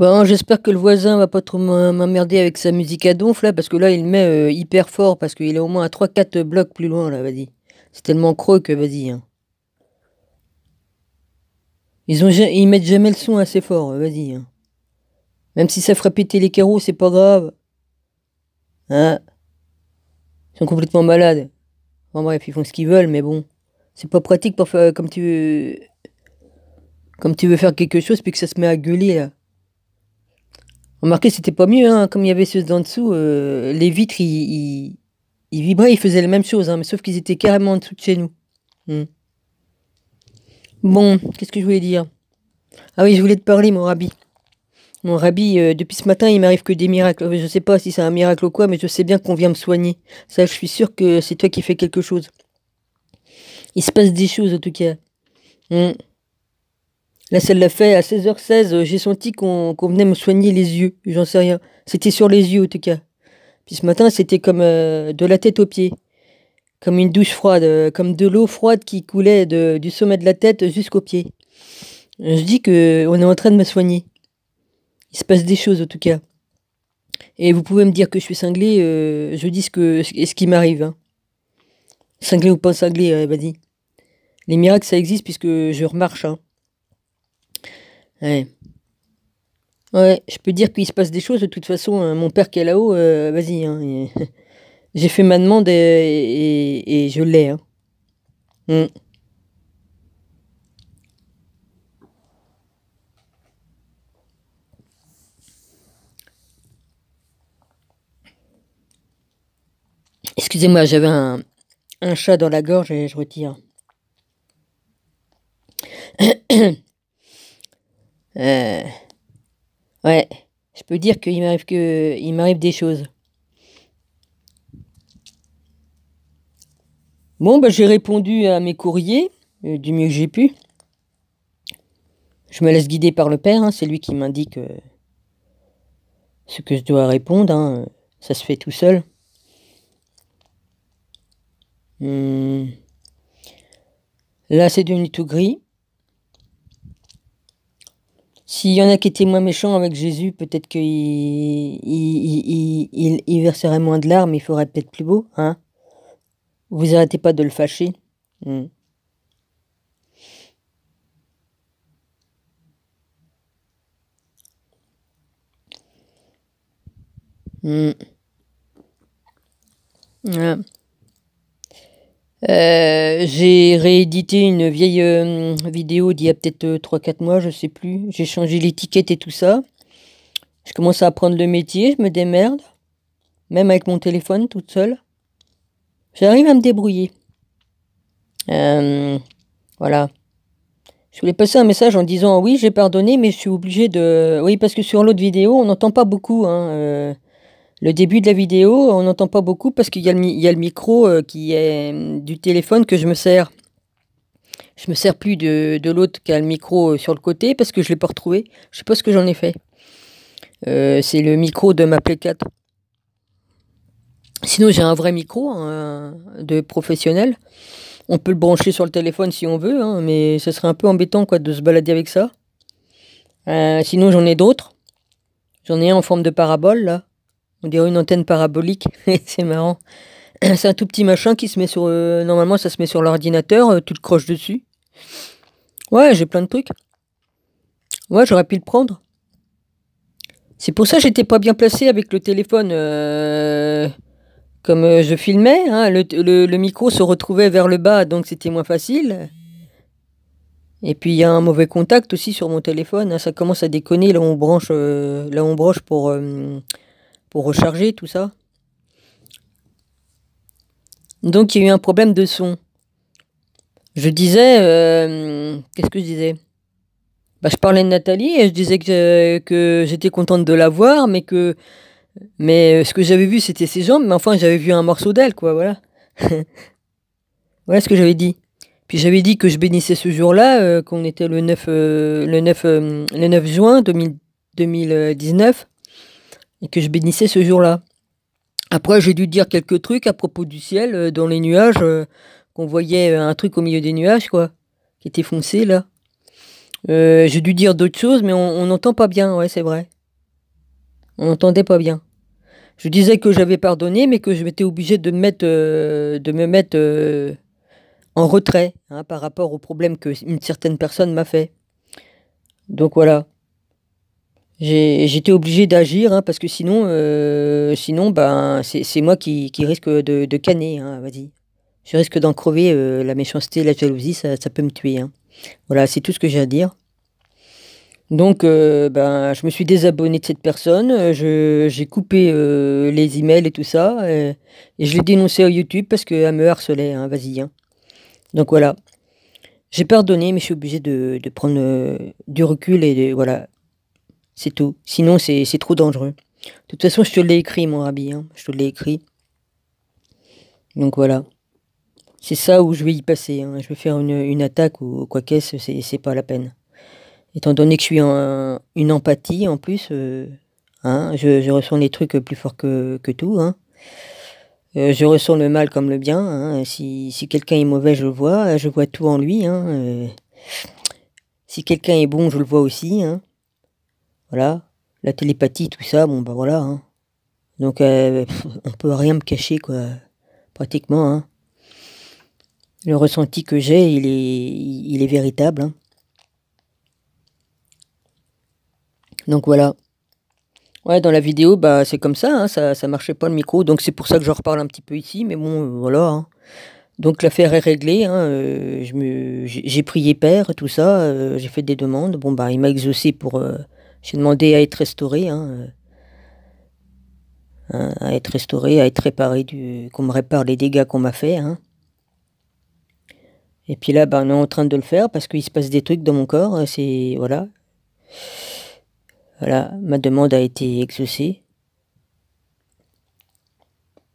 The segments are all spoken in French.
Bon, j'espère que le voisin va pas trop m'emmerder avec sa musique à donf là, parce que là il met hyper fort, parce qu'il est au moins à 3 4 blocs plus loin là, vas-y. C'est tellement creux que vas-y, hein. Ils mettent jamais le son assez fort, vas-y, hein. Même si ça ferait péter les carreaux, c'est pas grave. Hein. Ils sont complètement malades. Enfin bref, ils font ce qu'ils veulent, mais bon. C'est pas pratique pour faire comme tu veux faire quelque chose, puis que ça se met à gueuler là. Remarquez, c'était pas mieux, hein, comme il y avait ceux d'en dessous, les vitres, ils vibraient, ils faisaient la même chose, hein, mais sauf qu'ils étaient carrément en dessous de chez nous. Hmm. Bon, qu'est-ce que je voulais dire? Ah oui, je voulais te parler, mon rabbi. Mon rabbi, depuis ce matin, il m'arrive que des miracles. Je sais pas si c'est un miracle ou quoi, mais je sais bien qu'on vient me soigner. Ça, je suis sûr que c'est toi qui fais quelque chose. Il se passe des choses, en tout cas. Hmm. Là, ça l'a fait à 16h16, j'ai senti qu'on venait me soigner les yeux. J'en sais rien. C'était sur les yeux, en tout cas. Puis ce matin, c'était comme de la tête aux pieds. Comme une douche froide, comme de l'eau froide qui coulait du sommet de la tête jusqu'aux pieds. Je dis que on est en train de me soigner. Il se passe des choses, en tout cas. Et vous pouvez me dire que je suis cinglé, je dis ce qui m'arrive, hein. Cinglé ou pas cinglé, vas-y. Les miracles, ça existe puisque je remarche, hein. Ouais. Ouais, je peux dire qu'il se passe des choses. De toute façon, mon père qui est là-haut, vas-y, hein. J'ai fait ma demande et je l'ai, hein. Mm. Excusez-moi, j'avais un chat dans la gorge et je retire. Euh, ouais, je peux dire il m'arrive des choses. Bon, bah, j'ai répondu à mes courriers du mieux que j'ai pu. Je me laisse guider par le père, hein, c'est lui qui m'indique ce que je dois répondre, hein. Ça se fait tout seul. Hmm. Là, c'est devenu tout gris. S'il y en a qui étaient moins méchants avec Jésus, peut-être qu'il verserait moins de larmes, il ferait peut-être plus beau, hein. Vous arrêtez pas de le fâcher. Hmm. Hmm. Ouais. J'ai réédité une vieille vidéo d'il y a peut-être 3 4 mois, je sais plus. J'ai changé l'étiquette et tout ça. Je commence à apprendre le métier, je me démerde. Même avec mon téléphone, toute seule. J'arrive à me débrouiller. Voilà. Je voulais passer un message en disant oui, j'ai pardonné, mais je suis obligé de. Oui, parce que sur l'autre vidéo, on n'entend pas beaucoup, hein. Le début de la vidéo, on n'entend pas beaucoup parce qu'il y a il y a le micro qui est du téléphone que je me sers. Je me sers plus de l'autre qui a le micro sur le côté parce que je l'ai pas retrouvé. Je sais pas ce que j'en ai fait. C'est le micro de ma Play 4. Sinon, j'ai un vrai micro, hein, de professionnel. On peut le brancher sur le téléphone si on veut, hein, mais ce serait un peu embêtant quoi, de se balader avec ça. Sinon, j'en ai d'autres. J'en ai un en forme de parabole, là. On dirait une antenne parabolique. C'est marrant. C'est un tout petit machin qui se met sur... normalement, ça se met sur l'ordinateur. Tu le croches dessus. Ouais, j'ai plein de trucs. Ouais, j'aurais pu le prendre. C'est pour ça que j'étais pas bien placé avec le téléphone. Comme je filmais, hein, le micro se retrouvait vers le bas, donc c'était moins facile. Et puis il y a un mauvais contact aussi sur mon téléphone, hein, ça commence à déconner là où on branche pour recharger tout ça. Donc il y a eu un problème de son. Je disais, qu'est-ce que je disais? Bah, je parlais de Nathalie et je disais que j'étais contente de la voir, mais ce que j'avais vu c'était ses jambes, mais enfin j'avais vu un morceau d'elle, quoi, voilà. Voilà ce que j'avais dit. Puis j'avais dit que je bénissais ce jour-là, qu'on était le 9 juin 2019, et que je bénissais ce jour-là. Après, j'ai dû dire quelques trucs à propos du ciel, dans les nuages, qu'on voyait un truc au milieu des nuages, quoi, qui était foncé, là. J'ai dû dire d'autres choses, mais on n'entend pas bien, ouais, c'est vrai. On n'entendait pas bien. Je disais que j'avais pardonné, mais que je m'étais obligé de me mettre en retrait, hein, par rapport au problème que une certaine personne m'a fait. Donc voilà. J'étais obligé d'agir, hein, parce que sinon, ben, c'est moi qui risque de canner, hein, vas-y. Je risque d'en crever, la méchanceté, la jalousie, ça peut me tuer, hein. Voilà, c'est tout ce que j'ai à dire. Donc, ben, je me suis désabonné de cette personne, j'ai coupé les emails et tout ça, et je l'ai dénoncé à YouTube parce qu'elle me harcelait, hein, vas-y, hein. Donc voilà. J'ai pardonné, mais je suis obligé de prendre du recul voilà, c'est tout. Sinon, c'est trop dangereux. De toute façon, je te l'ai écrit, mon Rabbi, hein. Je te l'ai écrit. Donc voilà. C'est ça où je vais y passer, hein. Je vais faire une attaque ou quoi qu'est-ce, c'est pas la peine. Étant donné que je suis en une empathie en plus, hein, je ressens les trucs plus fort que tout, hein. Je ressens le mal comme le bien, hein. Si quelqu'un est mauvais, je vois tout en lui, hein. Si quelqu'un est bon, je le vois aussi, hein. Voilà. La télépathie, tout ça, bon bah voilà, hein. Donc on peut rien me cacher, quoi, pratiquement, hein. Le ressenti que j'ai, il est véritable, hein. Donc voilà. Ouais, dans la vidéo, bah c'est comme ça, hein, ça marchait pas le micro, donc c'est pour ça que je reparle un petit peu ici, mais bon, voilà, hein. Donc l'affaire est réglée, hein, j'ai prié père, tout ça, j'ai fait des demandes. Bon bah il m'a exaucé pour, j'ai demandé à être restauré, hein, à être restauré, à être réparé qu'on me répare les dégâts qu'on m'a fait, hein. Et puis là, bah, on est en train de le faire parce qu'il se passe des trucs dans mon corps, c'est voilà. Voilà, ma demande a été exaucée.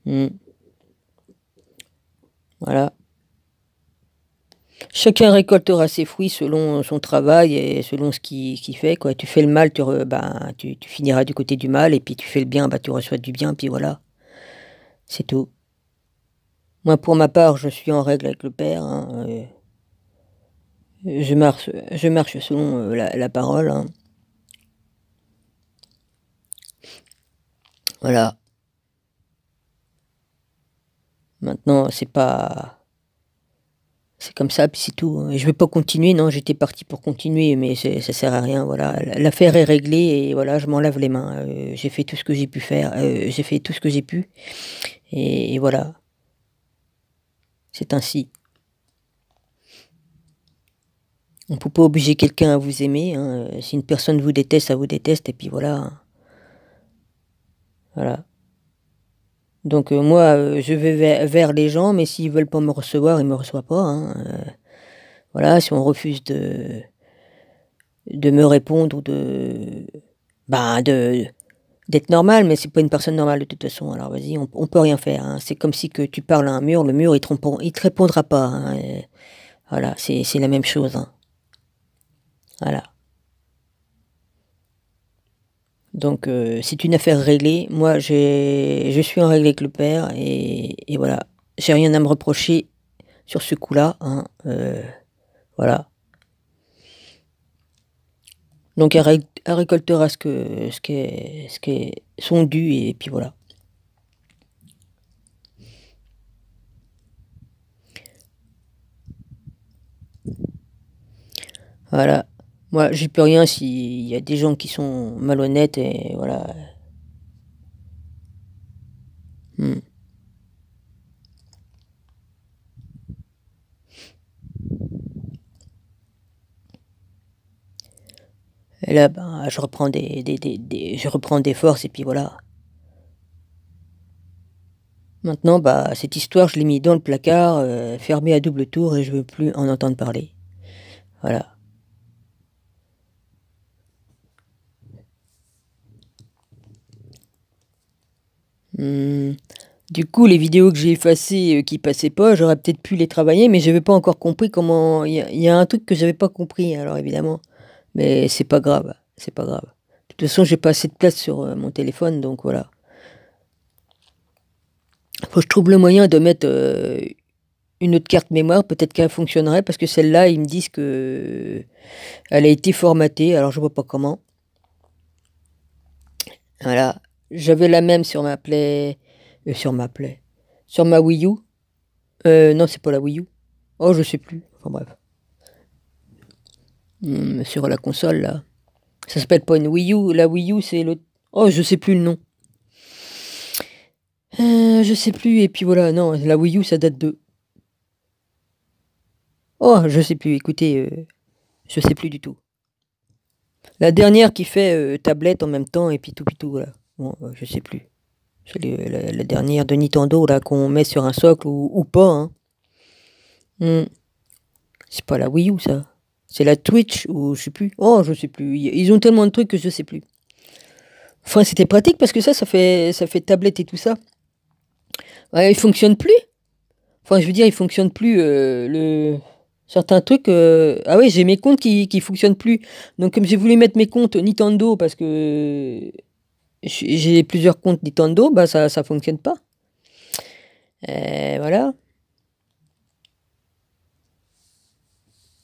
Hmm. Voilà. Chacun récoltera ses fruits selon son travail et selon ce qu'il fait, quoi. Tu fais le mal, bah, tu finiras du côté du mal, et puis tu fais le bien, bah, tu reçois du bien, puis voilà. C'est tout. Moi, pour ma part, je suis en règle avec le Père, hein, je marche selon la parole, hein. Voilà. Maintenant, c'est comme ça, puis c'est tout, hein. Et je vais pas continuer, non, j'étais parti pour continuer, mais ça sert à rien, voilà. L'affaire est réglée, et voilà, je m'en lave les mains. J'ai fait tout ce que j'ai pu faire, j'ai fait tout ce que j'ai pu, et voilà, c'est ainsi. On peut pas obliger quelqu'un à vous aimer, hein. Si une personne vous déteste, ça vous déteste, et puis voilà, hein. Voilà. Donc moi, je vais vers les gens, mais s'ils veulent pas me recevoir, ils me reçoivent pas, hein. Voilà, si on refuse de me répondre ou ben, d'être normal, mais c'est pas une personne normale de toute façon. Alors vas-y, on peut rien faire, hein. C'est comme si que tu parles à un mur, le mur il te répondra pas, hein. Voilà, c'est la même chose, hein. Voilà. Donc c'est une affaire réglée. Moi, je suis en règle avec le père, et voilà. J'ai rien à me reprocher sur ce coup-là, hein. Voilà. Donc elle récoltera ce qui est son dû, et puis voilà. Voilà. Moi, j'y peux rien s'il y a des gens qui sont malhonnêtes, et voilà. Hmm. Et là, ben, je reprends je reprends des forces, et puis voilà. Maintenant, bah, cette histoire, je l'ai mis dans le placard, fermé à double tour, et je veux plus en entendre parler. Voilà. Hmm. Du coup, les vidéos que j'ai effacées, qui passaient pas, j'aurais peut-être pu les travailler, mais j'avais pas encore compris comment. Il y a un truc que j'avais pas compris, alors évidemment. Mais c'est pas grave, c'est pas grave. De toute façon, j'ai pas assez de place sur mon téléphone, donc voilà. Faut que je trouve le moyen de mettre une autre carte mémoire, peut-être qu'elle fonctionnerait, parce que celle-là, ils me disent que elle a été formatée, alors je vois pas comment. Voilà. J'avais la même sur ma Play... sur ma Play... Sur ma Wii U. Non, c'est pas la Wii U. Oh, je sais plus. Enfin bref. Sur la console, là. Ça s'appelle pas une Wii U. La Wii U, c'est le... Oh, je sais plus le nom. Je sais plus. Et puis voilà, non, la Wii U, ça date de... Oh, je sais plus. Écoutez, je sais plus du tout. La dernière qui fait tablette en même temps et puis tout, voilà. Bon, je sais plus. C'est la dernière de Nintendo, là, qu'on met sur un socle ou pas, hein. C'est pas la Wii U, ça. C'est la Twitch, ou je sais plus. Oh, je sais plus. Ils ont tellement de trucs que je sais plus. Enfin, c'était pratique parce que ça fait tablette et tout ça. Ouais, il fonctionne plus. Enfin, je veux dire, il fonctionne plus certains trucs. Ah oui, j'ai mes comptes qui fonctionnent plus. Donc, comme j'ai voulu mettre mes comptes Nintendo parce que j'ai plusieurs comptes Nintendo, bah ça fonctionne pas. Voilà.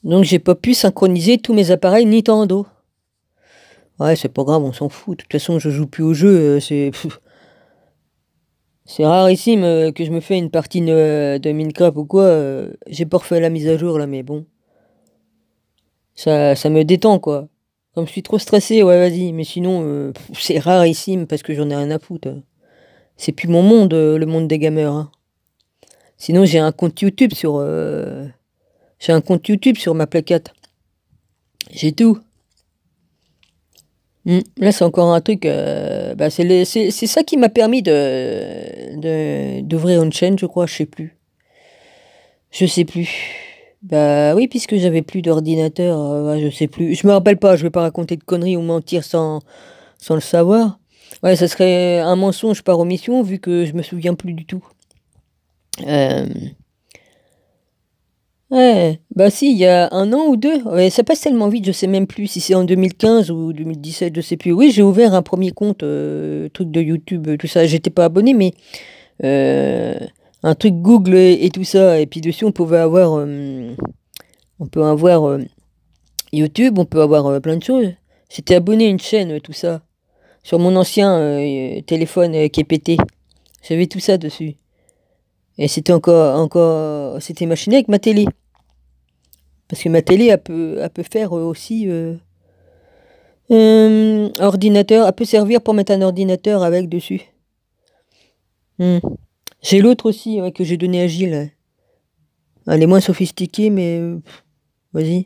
Donc, j'ai pas pu synchroniser tous mes appareils Nintendo. Ouais, c'est pas grave, on s'en fout. De toute façon, je joue plus au jeu. C'est rarissime que je me fais une partie de Minecraft ou quoi. J'ai pas refait la mise à jour là, mais bon. Ça me détend quoi. Comme je suis trop stressé, ouais, vas-y. Mais sinon, c'est rarissime parce que j'en ai rien à foutre. C'est plus mon monde, le monde des gamers, hein. Sinon, j'ai un compte YouTube sur. J'ai un compte YouTube sur ma plaquette. J'ai tout. Là, c'est encore un truc. Bah, c'est ça qui m'a permis d'ouvrir une chaîne, je crois. Je sais plus. Je sais plus. Bah oui, puisque j'avais plus d'ordinateur, ouais, je sais plus. Je me rappelle pas. Je vais pas raconter de conneries ou mentir sans le savoir. Ouais, ça serait un mensonge par omission vu que je me souviens plus du tout. Euh, Ouais, bah si, il y a un an ou deux. Ouais, ça passe tellement vite, je sais même plus si c'est en 2015 ou 2017, je sais plus. Oui, j'ai ouvert un premier compte, truc de YouTube, tout ça. J'étais pas abonné, mais euh, un truc Google et tout ça. Et puis dessus, on peut avoir YouTube, on peut avoir plein de choses. J'étais abonné à une chaîne, tout ça, sur mon ancien téléphone qui est pété. J'avais tout ça dessus. Et c'était c'était machiné avec ma télé. Parce que ma télé, elle peut faire aussi ordinateur. Elle peut servir pour mettre un ordinateur avec dessus. Hmm. J'ai l'autre aussi ouais, que j'ai donné à Gilles. Elle est moins sophistiquée, mais vas-y.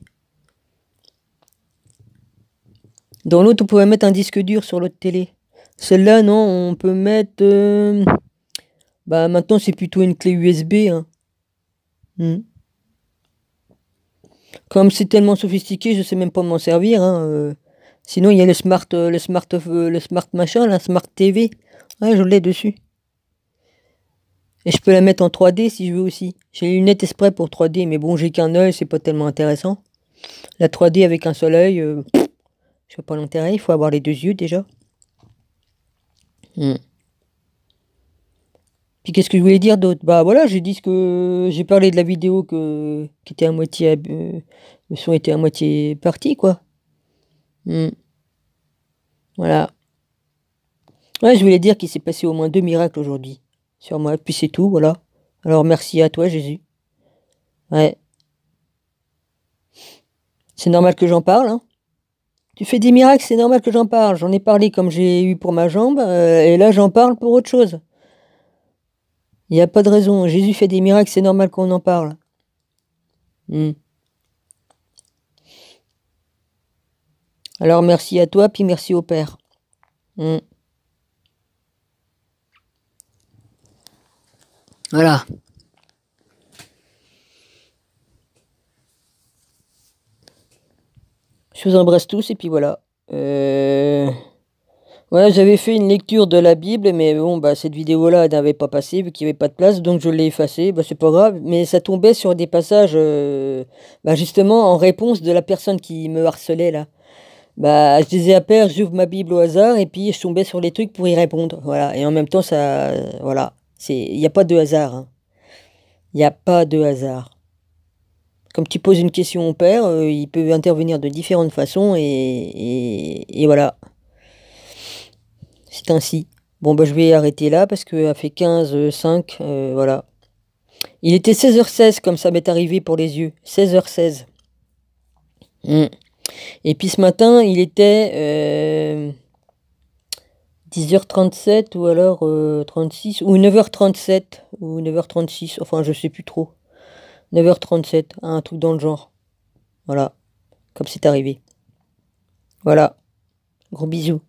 Dans l'autre, on pouvait mettre un disque dur sur l'autre télé. Celle-là, non, on peut mettre. Bah maintenant, c'est plutôt une clé USB, hein. Hmm. Comme c'est tellement sophistiqué, je sais même pas m'en servir, hein. Sinon, il y a le smart machin, la smart TV. Ouais, je l'ai dessus. Et je peux la mettre en 3D si je veux aussi. J'ai les lunettes exprès pour 3D, mais bon, j'ai qu'un œil, c'est pas tellement intéressant. La 3D avec un seul œil, je vois pas l'intérêt, il faut avoir les deux yeux déjà. Hmm. Puis qu'est-ce que je voulais dire d'autre? Bah voilà, j'ai dit ce que j'ai parlé de la vidéo qui était à moitié, le son était à moitié parti, quoi. Hmm. Voilà. Ouais, je voulais dire qu'il s'est passé au moins deux miracles aujourd'hui sur moi, puis c'est tout, voilà. Alors merci à toi, Jésus. Ouais, c'est normal que j'en parle, hein. Tu fais des miracles, c'est normal que j'en parle. J'en ai parlé comme j'ai eu pour ma jambe, et là j'en parle pour autre chose. Il n'y a pas de raison. Jésus fait des miracles, c'est normal qu'on en parle. Hmm. Alors merci à toi, puis merci au Père. Hmm. Voilà. Je vous embrasse tous, et puis voilà. Ouais, j'avais fait une lecture de la Bible, mais bon, bah cette vidéo-là, elle n'avait pas passé vu qu'il n'y avait pas de place, donc je l'ai effacée. Bah c'est pas grave, mais ça tombait sur des passages, bah justement en réponse de la personne qui me harcelait là. Bah je disais à Père, j'ouvre ma Bible au hasard et puis je tombais sur les trucs pour y répondre. Voilà, et en même temps ça, voilà, il n'y a pas de hasard, hein. Il n'y a pas de hasard. Comme tu poses une question au père, il peut intervenir de différentes façons et voilà. C'est ainsi. Bon, bah, je vais arrêter là parce qu'elle fait 15, 5, voilà. Il était 16h16 comme ça m'est arrivé pour les yeux. 16h16. Et puis ce matin, il était 10h37 ou alors 36 ou 9h37 ou 9h36. Enfin, je sais plus trop. 9h37, un truc dans le genre. Voilà, comme c'est arrivé. Voilà, gros bisous.